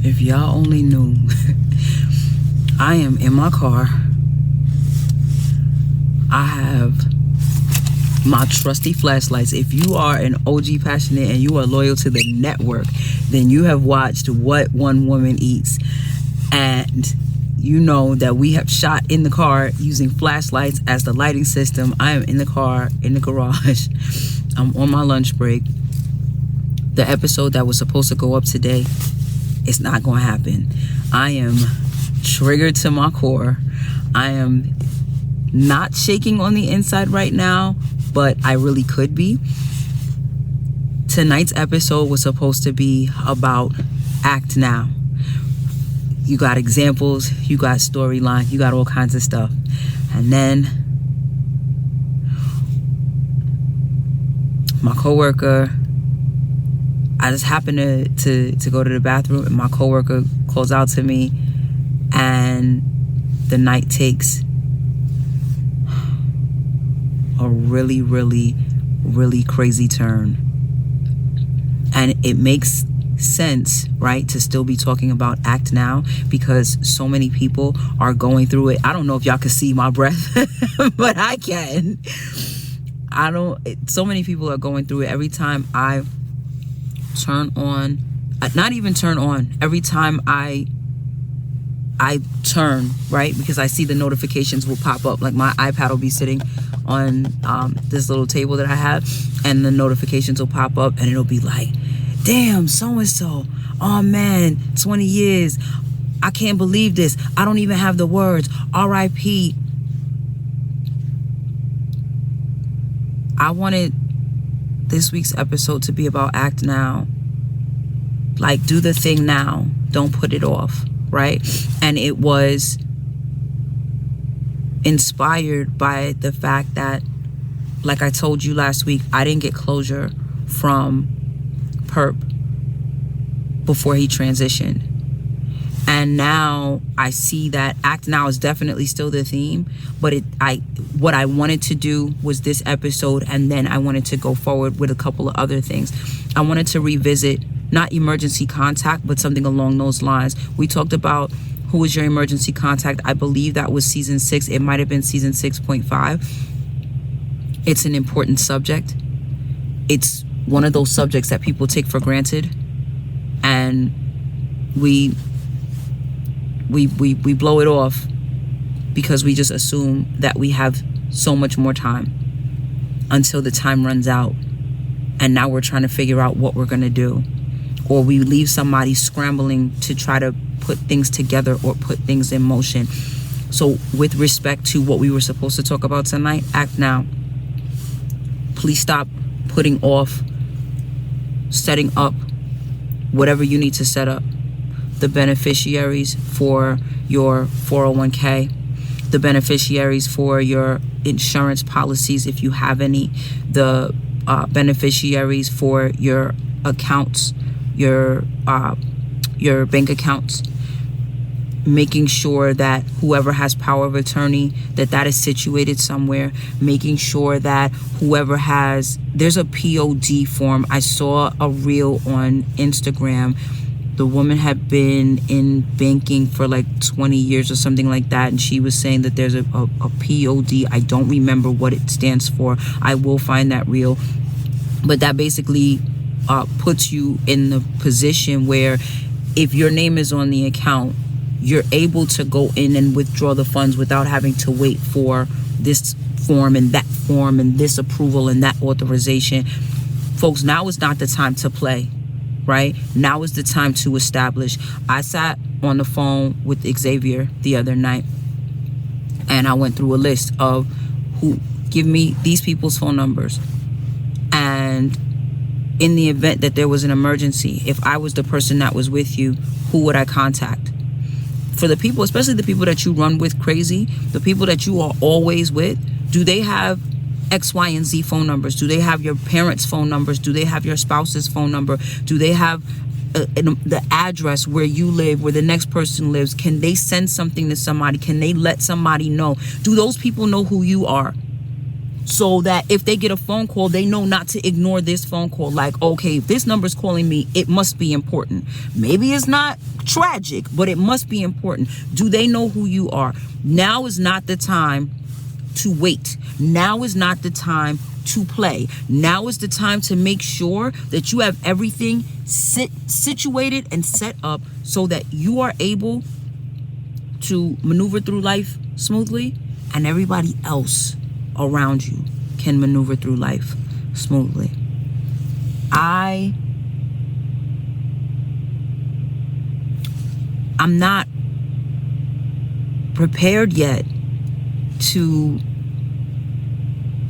If y'all only knew, I am in my car. I have my trusty flashlights. If you are an OG passionate and you are loyal to the network, then you have watched What One Woman Eats. And you know that we have shot in the car using flashlights as the lighting system. I am in the car, in the garage. I'm on my lunch break. The episode that was supposed to go up today, it's not going to happen. I am triggered to my core. I am not shaking on the inside right now, but I really could be. Tonight's episode was supposed to be about Act Now. You got examples, you got storyline, you got all kinds of stuff. And then my coworker, I just happened to go to the bathroom, and my coworker calls out to me, and the night takes a really, really, really crazy turn. And it makes sense, right, to still be talking about Act Now, because so many people are going through it. I don't know if y'all can see my breath, but I can. So many people are going through it. Every time I turn on, not even turn on, every time I turn, right, because I see the notifications will pop up. Like my iPad will be sitting on this little table that I have, and the notifications will pop up, and it'll be like, damn, so-and-so, oh man, 20 years, I can't believe this, I don't even have the words, RIP. I wanted this week's episode to be about Act Now. Like, do the thing now, don't put it off, right? And it was inspired by the fact that, like I told you last week, I didn't get closure from Perp before he transitioned. And now I see that Act Now is definitely still the theme, but what I wanted to do was this episode, and then I wanted to go forward with a couple of other things. I wanted to revisit not emergency contact, but something along those lines. We talked about who was your emergency contact. I believe that was season 6. It might have been season 6.5. It's an important subject. It's one of those subjects that people take for granted, and we blow it off because we just assume that we have so much more time until the time runs out, and now we're trying to figure out what we're going to do, or we leave somebody scrambling to try to put things together or put things in motion. So with respect to what we were supposed to talk about tonight, Act Now. Please stop putting off setting up whatever you need to set up. The beneficiaries for your 401k, the beneficiaries for your insurance policies if you have any, the beneficiaries for your accounts, your bank accounts, making sure that whoever has power of attorney, that is situated somewhere, making sure that whoever has, there's a POD form. I saw a reel on Instagram. The woman had been in banking for like 20 years or something like that, and she was saying that there's a POD. I don't remember what it stands for. I will find that reel. But that basically puts you in the position where if your name is on the account, you're able to go in and withdraw the funds without having to wait for this form and this approval and that authorization. Folks, now is not the time to play, right? Now is the time to establish. I sat on the phone with Xavier the other night, and I went through a list of who give me these people's phone numbers. And in the event that there was an emergency, if I was the person that was with you, who would I contact? For the people, especially the people that you run with crazy, the people that you are always with, do they have X, Y, and Z phone numbers? Do they have your parents' phone numbers? Do they have your spouse's phone number? Do they have the address where you live, where the next person lives? Can they send something to somebody? Can they let somebody know? Do those people know who you are? so that if they get a phone call, they know not to ignore this phone call. Like, okay, if this number's calling me, it must be important. Maybe it's not tragic, but it must be important. Do they know who you are? Now is not the time to wait. Now is not the time to play. Now is the time to make sure that you have everything situated and set up so that you are able to maneuver through life smoothly, and everybody else around you can maneuver through life smoothly. I'm not prepared yet to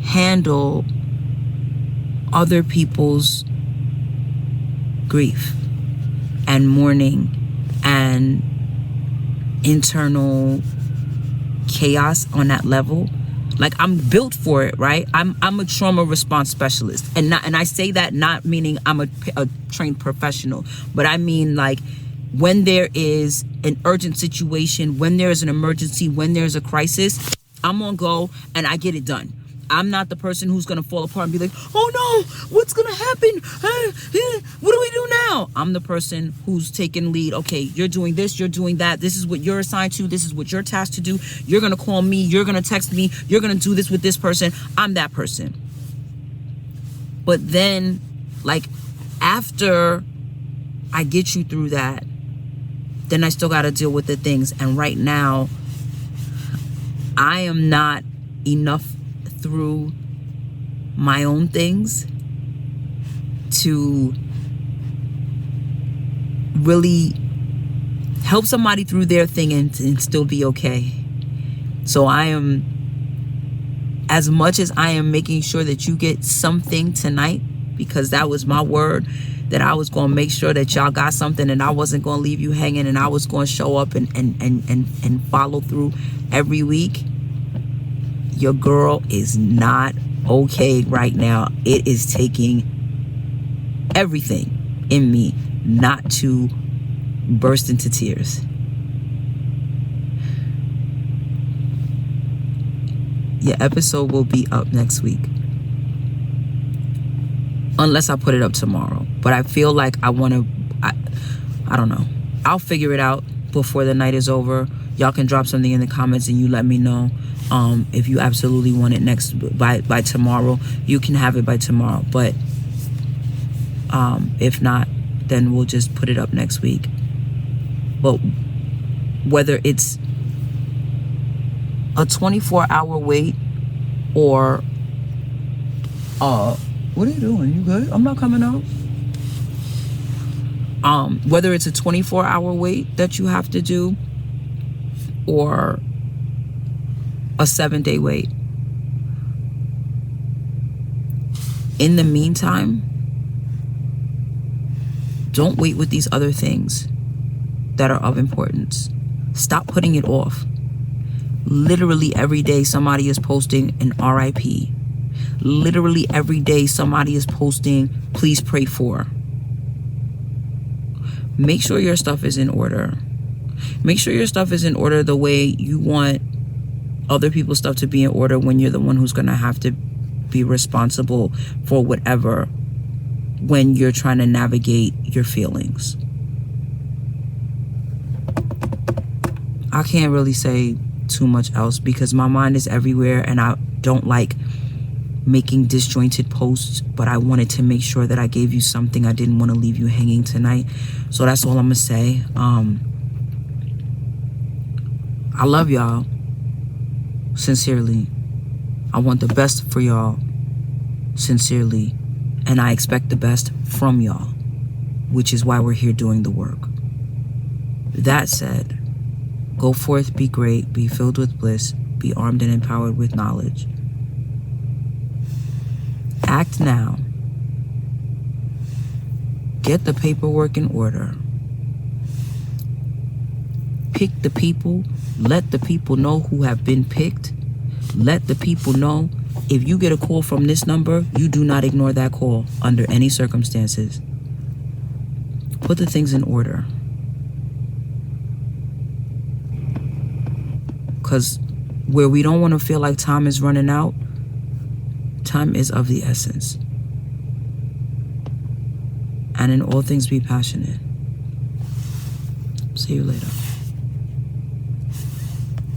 handle other people's grief and mourning and internal chaos on that level. Like, I'm built for it, right? I'm a trauma response specialist, and I say that not meaning I'm a trained professional, but I mean, like, when there is an urgent situation, when there is an emergency, when there's a crisis, I'm gonna go and I get it done. I'm not the person who's gonna fall apart and be like, oh no, what's gonna happen? What do we do now? I'm the person who's taking lead. Okay, you're doing this, you're doing that. This is what you're assigned to. This is what you're tasked to do. You're gonna call me. You're gonna text me. You're gonna do this with this person. I'm that person. But then, like, after I get you through that, then I still gotta deal with the things. And right now, I am not enough through my own things to really help somebody through their thing and still be okay. So I am, as much as I am making sure that you get something tonight, because that was my word, that I was going to make sure that y'all got something, and I wasn't going to leave you hanging, and I was going to show up and follow through every week. Your girl is not okay right now. It is taking everything in me not to burst into tears. Your episode will be up next week, unless I put it up tomorrow. But I feel like I want to, I don't know. I'll figure it out before the night is over. Y'all can drop something in the comments and you let me know. If you absolutely want it next by tomorrow, you can have it by tomorrow. But if not, then we'll just put it up next week. But whether it's a 24-hour wait or what are you doing? You good? I'm not coming out. Whether it's a 24-hour wait that you have to do or a 7-day wait. In the meantime, don't wait with these other things that are of importance. Stop putting it off. Literally every day somebody is posting an RIP. Literally every day somebody is posting, please pray for. Make sure your stuff is in order. Make sure your stuff is in order the way you want other people's stuff to be in order when you're the one who's going to have to be responsible for whatever when you're trying to navigate your feelings. I can't really say too much else because my mind is everywhere and I don't like making disjointed posts, but I wanted to make sure that I gave you something. I didn't want to leave you hanging tonight. So that's all I'm gonna say. I love y'all. Sincerely. I want the best for y'all. Sincerely. And I expect the best from y'all, which is why we're here doing the work. That said, go forth, be great, be filled with bliss, be armed and empowered with knowledge. Act now. Get the paperwork in order. Pick the people. Let the people know who have been picked. Let the people know if you get a call from this number, you do not ignore that call under any circumstances. Put the things in order. Because where we don't want to feel like time is running out, Time is of the essence. And in all things be passionate. See you later.